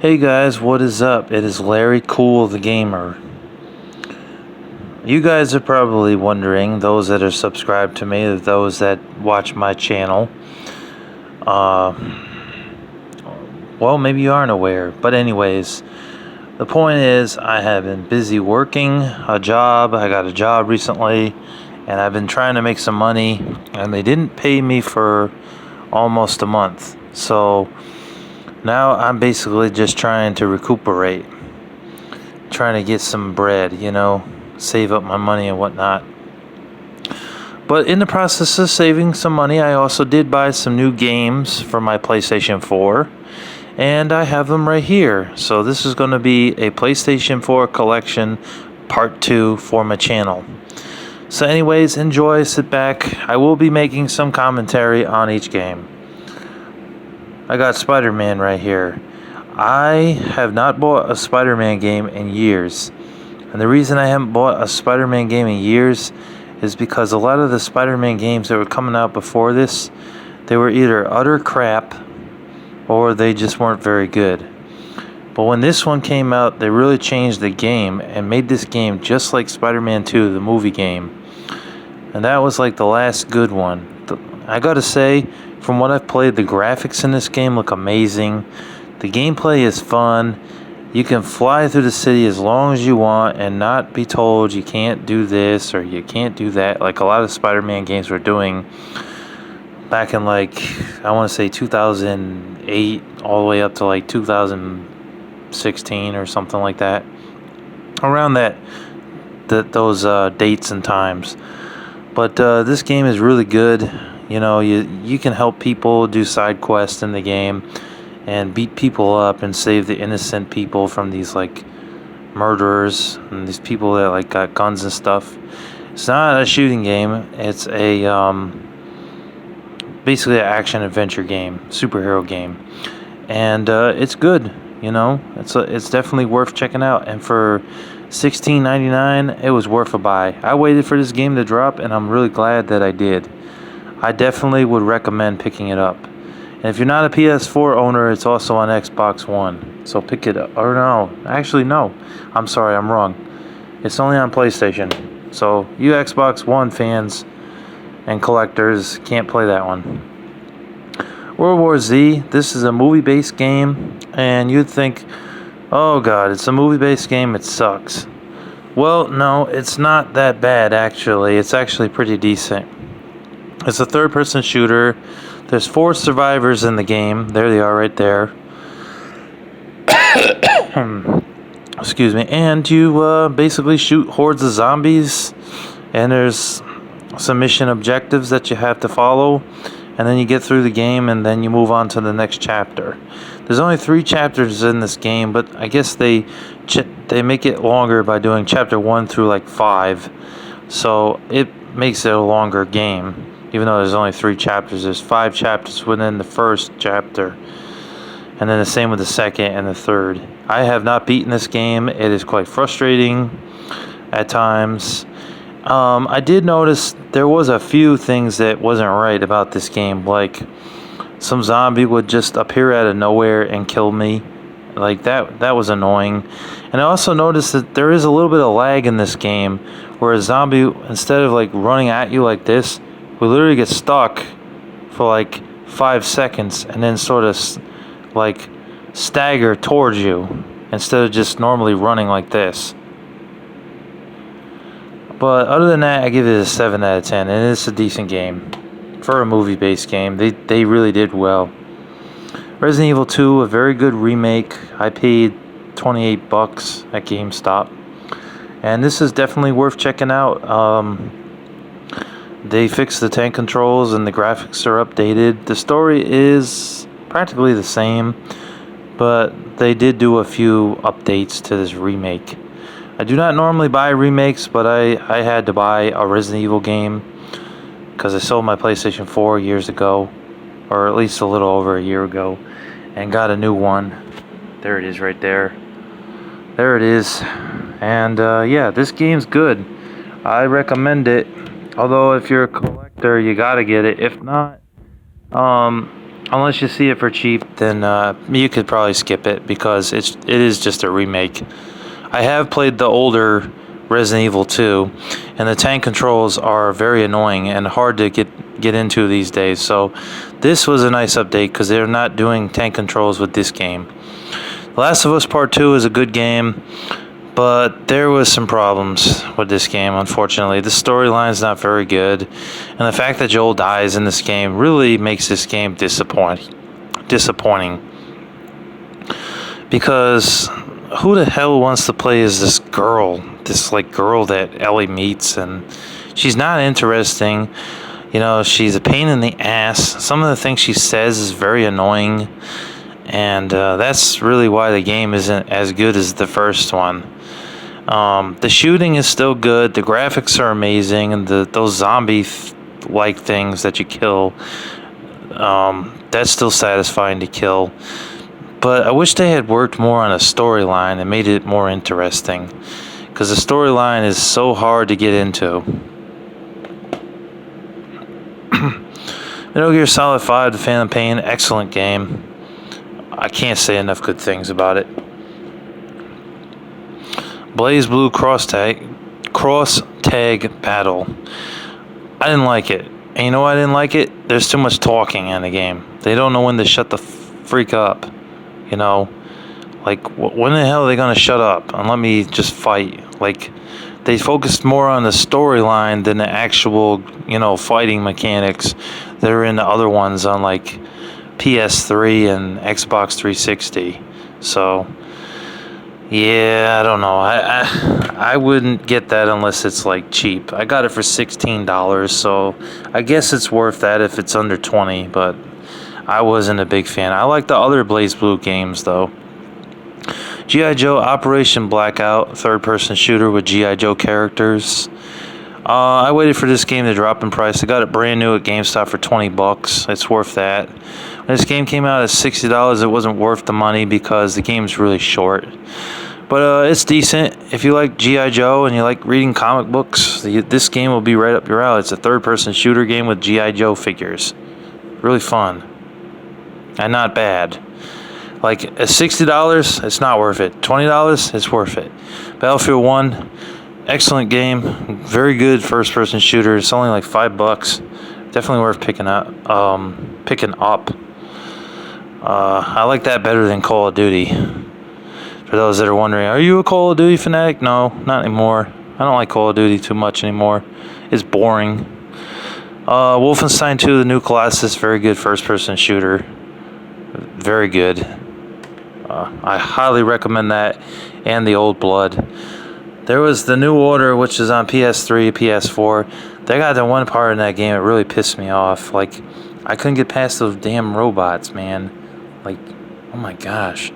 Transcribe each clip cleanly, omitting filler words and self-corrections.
Hey guys, what is up? It is Larry Cool the Gamer. You guys are probably wondering, those that are subscribed to me, those that watch my channel, uh, well, maybe you aren't aware, but anyways, the point is, I have been busy working a job. I got a job recently, and I've been trying to make some money, and they didn't pay me for almost a month, so now I'm basically just trying to recuperate, trying to get some bread, save up my money and whatnot. But in the process of saving some money, I also did buy some new games for my PlayStation 4, and I have them right here. So this is going to be a PlayStation 4 collection part 2 for my channel. So anyways, enjoy, sit back. I will be making some commentary on each game. I got Spider-Man right here. I have not bought a Spider-Man game in years. And the reason I haven't bought a Spider-Man game in years is because a lot of the Spider-Man games that were coming out before this, they were either utter crap or they just weren't very good. But when this one came out, they really changed the game and made this game just like Spider-Man 2, the movie game. And that was like the last good one. I gotta say, from what I've played, the graphics in this game look amazing. The gameplay is fun. You can fly through the city as long as you want and not be told you can't do this or you can't do that, like a lot of Spider-Man games were doing back in, like, I want to say 2008 all the way up to like 2016 or something like that. Around those dates and times. But this game is really good. You can help people do side quests in the game and beat people up and save the innocent people from these like murderers and these people that like got guns and stuff. It's not a shooting game. It's a basically an action adventure game, superhero game, and it's good. It's definitely worth checking out. And for $16.99, it was worth a buy. I waited for this game to drop, and I'm really glad that I did. I definitely would recommend picking it up. And if you're not a PS4 owner, it's also on Xbox One. So pick it up. Or no. Actually, no. I'm sorry, I'm wrong. It's only on PlayStation. So you Xbox One fans and collectors can't play that one. World War Z. This is a movie-based game. And you'd think, oh god, it's a movie-based game, it sucks. Well, no, it's not that bad, actually. It's actually pretty decent. It's a third-person shooter. There's 4 survivors in the game. There they are right there. Excuse me. And you basically shoot hordes of zombies. And there's some mission objectives that you have to follow. And then you get through the game and then you move on to the next chapter. There's only 3 chapters in this game, but I guess they make it longer by doing chapter 1 through like 5. So it makes it a longer game. Even though there's only 3 chapters, there's 5 chapters within the first chapter. And then the same with the second and the third. I have not beaten this game. It is quite frustrating at times. I did notice there was a few things that wasn't right about this game. Like, some zombie would just appear out of nowhere and kill me. Like, that was annoying. And I also noticed that there is a little bit of lag in this game, where a zombie, instead of like running at you like this, we literally get stuck for like 5 seconds and then sort of like stagger towards you instead of just normally running like this. But other than that, I give it a 7 out of 10, and it's a decent game for a movie-based game. They really did well. Resident Evil 2, a very good remake. I paid $28 at GameStop, and this is definitely worth checking out. They fixed the tank controls and the graphics are updated. The story is practically the same, but they did do a few updates to this remake. I do not normally buy remakes, but I had to buy a Resident Evil game because I sold my PlayStation 4 years ago, or at least a little over a year ago, and got a new one. There it is right there. There it is. And yeah, this game's good. I recommend it. Although if you're a collector, you gotta get it. If not, unless you see it for cheap, then you could probably skip it because it is just a remake. I have played the older Resident Evil 2, and the tank controls are very annoying and hard to get into these days. So this was a nice update because they're not doing tank controls with this game. The Last of Us Part 2 is a good game, but there was some problems with this game, unfortunately. The storyline's not very good, and the fact that Joel dies in this game really makes this game disappointing. Because who the hell wants to play as this girl that Ellie meets, and she's not interesting. You know, she's a pain in the ass. Some of the things she says is very annoying, and that's really why the game isn't as good as the first one. The shooting is still good. The graphics are amazing, and those zombie-like things that you kill, that's still satisfying to kill. But I wish they had worked more on a storyline and made it more interesting, because the storyline is so hard to get into. Metal Gear Solid 5: The Phantom Pain, excellent game. I can't say enough good things about it. Blaze Blue Cross Tag Battle. I didn't like it. And you know why I didn't like it? There's too much talking in the game. They don't know when to shut the freak up. You know? Like, when the hell are they going to shut up and let me just fight? Like, they focused more on the storyline than the actual, fighting mechanics that are in the other ones on, like, PS3 and Xbox 360. So, yeah, I don't know. I wouldn't get that unless it's, like, cheap. I got it for $16, so I guess it's worth that if it's under $20, but I wasn't a big fan. I like the other BlazBlue games, though. G.I. Joe Operation Blackout, third-person shooter with G.I. Joe characters. I waited for this game to drop in price. I got it brand new at GameStop for $20. It's worth that. When this game came out at $60, it wasn't worth the money because the game's really short. But it's decent. If you like G.I. Joe and you like reading comic books, this game will be right up your alley. It's a third-person shooter game with G.I. Joe figures. Really fun. And not bad. Like, at $60, it's not worth it. $20, it's worth it. Battlefield 1, excellent game. Very good first-person shooter. It's only like $5. Definitely worth picking up. I like that better than Call of Duty. For those that are wondering, are you a Call of Duty fanatic? No, not anymore. I don't like Call of Duty too much anymore. It's boring. Wolfenstein 2, The New Colossus, very good first-person shooter. Very good. I highly recommend that, and The Old Blood. There was The New Order, which is on PS3, PS4. They got the one part in that game that really pissed me off. Like, I couldn't get past those damn robots, man. Like, oh my gosh.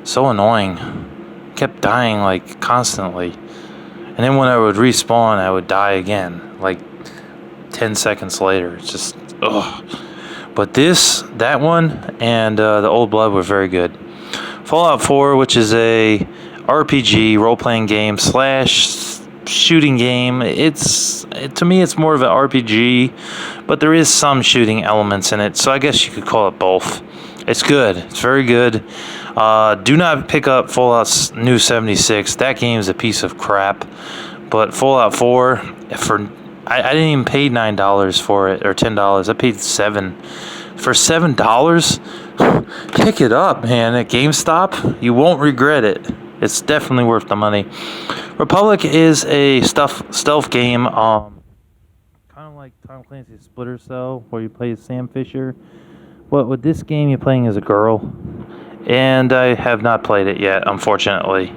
So annoying. Kept dying, like, constantly. And then when I would respawn, I would die again. Like, 10 seconds later. It's just, ugh. But that one, and The Old Blood were very good. Fallout 4, which is a RPG, role-playing game / shooting game. To me, it's more of an RPG, but there is some shooting elements in it, so I guess you could call it both. It's good. It's very good. Do not pick up Fallout New 76. That game is a piece of crap. But Fallout 4, I didn't even pay $9 for it, or $10. I paid $7. For $7, pick it up, man. At GameStop, you won't regret it. It's definitely worth the money. Republic is a stealth game, kind of like Tom Clancy's Splinter Cell, where you play as Sam Fisher. But with this game, you're playing as a girl, and I have not played it yet, unfortunately.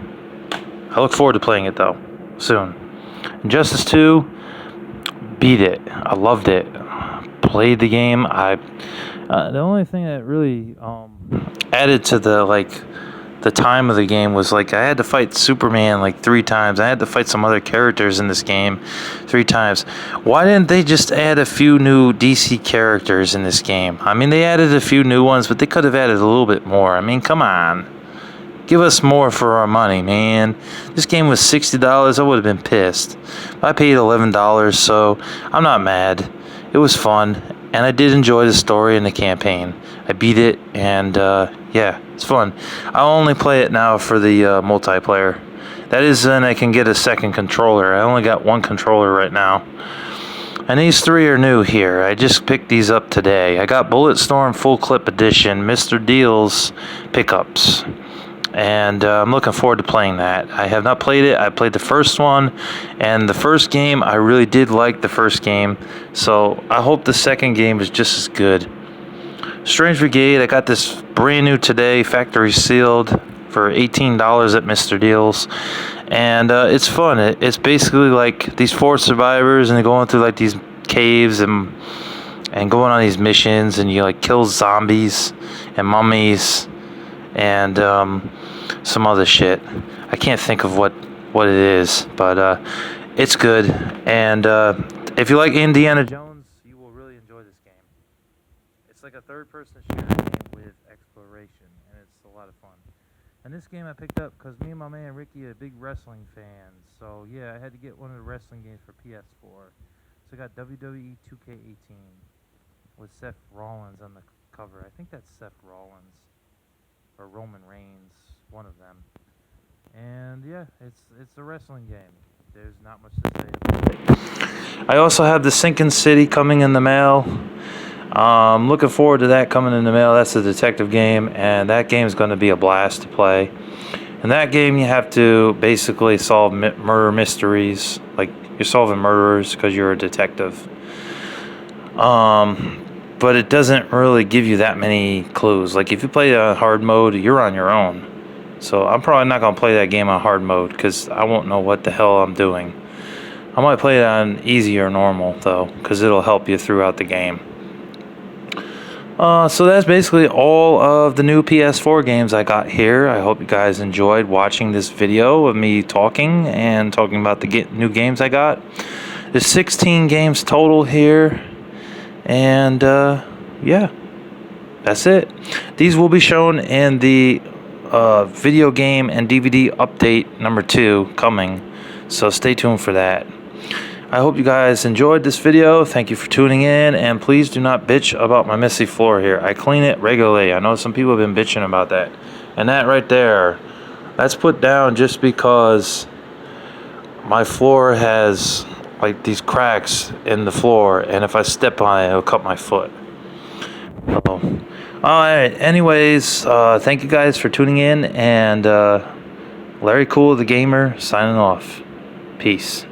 I look forward to playing it though, soon. Injustice 2, beat it. I loved it. Played the game. The only thing that really added to the time of the game was, like, I had to fight Superman like 3 times. I had to fight some other characters in this game 3 times. Why didn't they just add a few new DC characters in this game? I mean, they added a few new ones, but they could have added a little bit more. I mean, come on. Give us more for our money, man. This game was $60. I would have been pissed. I paid $11, so I'm not mad. It was fun. And I did enjoy the story and the campaign. I beat it, and yeah, it's fun. I'll only play it now for the multiplayer. That is when I can get a second controller. I only got one controller right now. And these 3 are new here. I just picked these up today. I got Bulletstorm Full Clip Edition, Mr. Deal's pickups. And I'm looking forward to playing that. I have not played it. I played the first one, and the first game, I really did like the first game. So I hope the second game is just as good. Strange Brigade, I got this brand new today, factory sealed, for $18 at Mr. Deal's. And it's fun. It's basically like these 4 survivors, and they're going through like these caves and going on these missions, and you like kill zombies and mummies and some other shit. I can't think of what it is, but it's good. And if you like Indiana Jones, you will really enjoy this game. It's like a third-person shooter game with exploration, and it's a lot of fun. And this game I picked up because me and my man Ricky are big wrestling fans. So yeah, I had to get one of the wrestling games for ps4. So I got WWE 2K18 with Seth Rollins on the cover. I think that's Seth Rollins or Roman Reigns, one of them. And yeah, it's a wrestling game. There's not much to say about it. I also have the Sinking City coming in the mail. Looking forward to that coming in the mail. That's a detective game, and that game is going to be a blast to play. In that game, you have to basically solve murder mysteries. Like, you're solving murderers because you're a detective. But it doesn't really give you that many clues. Like, if you play on hard mode, you're on your own. So I'm probably not going to play that game on hard mode because I won't know what the hell I'm doing. I might play it on easy or normal, though, because it'll help you throughout the game. So that's basically all of the new PS4 games I got here. I hope you guys enjoyed watching this video of me talking about the new games I got. There's 16 games total here. And yeah, that's it. These will be shown in the video game and DVD update number 2 coming. So stay tuned for that. I hope you guys enjoyed this video. Thank you for tuning in, and please do not bitch about my messy floor here. I clean it regularly. I know some people have been bitching about that. And that right there, that's put down just because my floor has like these cracks in the floor, and if I step on it, it'll cut my foot. So, alright, anyways, thank you guys for tuning in, and Larry Cool the Gamer signing off. Peace.